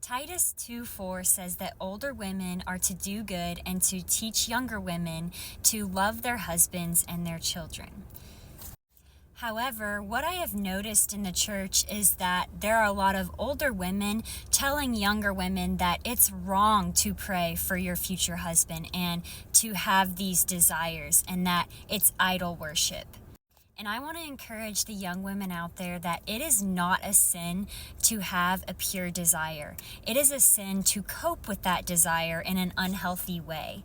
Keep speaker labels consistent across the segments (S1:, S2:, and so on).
S1: Titus 2:4 says that older women are to do good and to teach younger women to love their husbands and their children. However, what I have noticed in the church is that there are a lot of older women telling younger women that it's wrong to pray for your future husband and to have these desires, and that it's idol worship. And I want to encourage the young women out there that it is not a sin to have a pure desire. It is a sin to cope with that desire in an unhealthy way.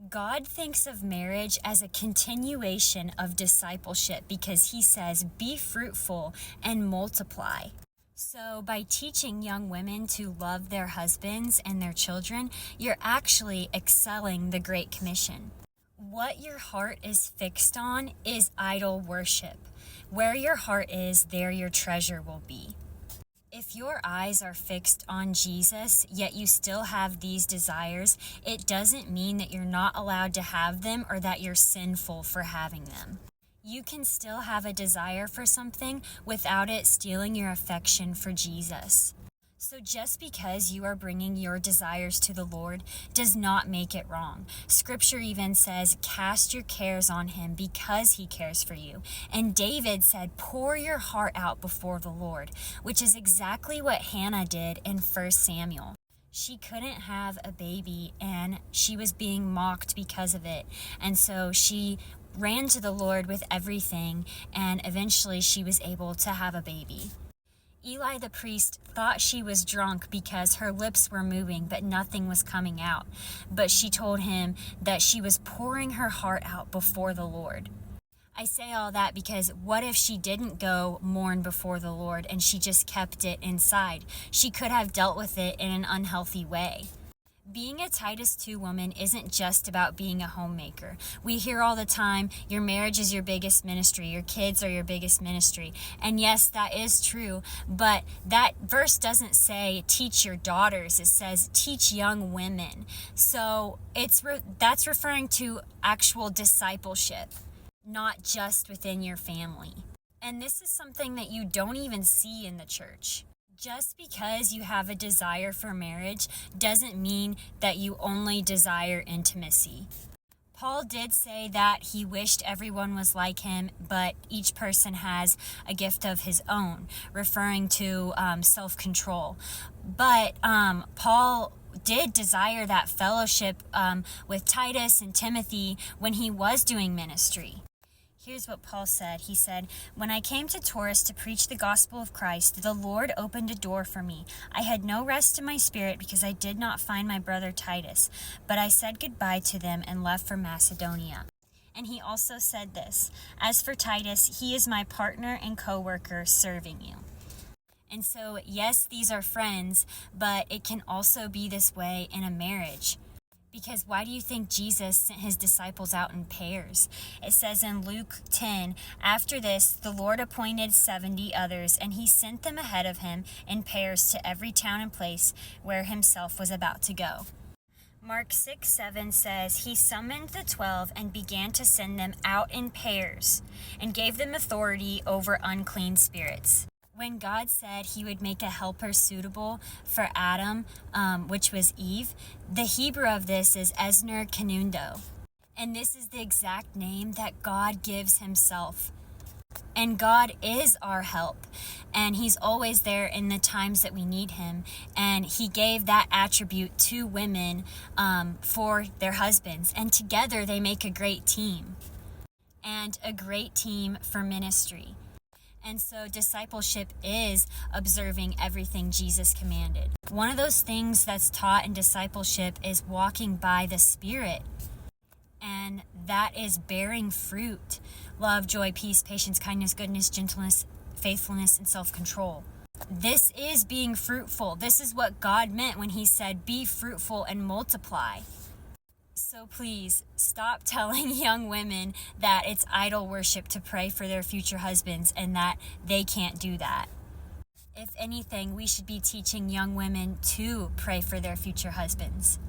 S1: God thinks of marriage as a continuation of discipleship because he says, be fruitful and multiply. So by teaching young women to love their husbands and their children, you're actually excelling the Great Commission. What your heart is fixed on is idol worship. Where your heart is, there your treasure will be. If your eyes are fixed on Jesus, yet you still have these desires, it doesn't mean that you're not allowed to have them or that you're sinful for having them. You can still have a desire for something without it stealing your affection for Jesus. So just because you are bringing your desires to the Lord does not make it wrong. Scripture even says, cast your cares on him because he cares for you. And David said, pour your heart out before the Lord, which is exactly what Hannah did in 1 Samuel. She couldn't have a baby and she was being mocked because of it. And so she ran to the Lord with everything, and eventually she was able to have a baby. Eli the priest thought she was drunk because her lips were moving but nothing was coming out. But she told him that she was pouring her heart out before the Lord. I say all that because what if she didn't go mourn before the Lord and she just kept it inside? She could have dealt with it in an unhealthy way. Being a Titus 2 woman isn't just about being a homemaker. We hear all the time, your marriage is your biggest ministry, your kids are your biggest ministry. And yes, that is true, but that verse doesn't say teach your daughters, it says teach young women. So that's referring to actual discipleship, not just within your family. And this is something that you don't even see in the church. Just because you have a desire for marriage doesn't mean that you only desire intimacy. Paul did say that he wished everyone was like him, but each person has a gift of his own, referring to self-control. But Paul did desire that fellowship with Titus and Timothy when he was doing ministry. Here's what Paul said. He said, when I came to Taurus to preach the gospel of Christ, the Lord opened a door for me. I had no rest in my spirit because I did not find my brother Titus, but I said goodbye to them and left for Macedonia. And he also said this, as for Titus, he is my partner and co-worker serving you. And so, yes, these are friends, but it can also be this way in a marriage. Because why do you think Jesus sent his disciples out in pairs? It says in Luke 10, after this, the Lord appointed 70 others, and he sent them ahead of him in pairs to every town and place where himself was about to go. Mark 6:7 says, he summoned the 12 and began to send them out in pairs and gave them authority over unclean spirits. When God said he would make a helper suitable for Adam, which was Eve, the Hebrew of this is Esner Kenundo. And this is the exact name that God gives himself. And God is our help. And he's always there in the times that we need him. And he gave that attribute to women for their husbands. And together they make a great team. And a great team for ministry. And so discipleship is observing everything Jesus commanded. One of those things that's taught in discipleship is walking by the Spirit. And that is bearing fruit. Love, joy, peace, patience, kindness, goodness, gentleness, faithfulness, and self-control. This is being fruitful. This is what God meant when he said, be fruitful and multiply. So please stop telling young women that it's idol worship to pray for their future husbands and that they can't do that. If anything, we should be teaching young women to pray for their future husbands.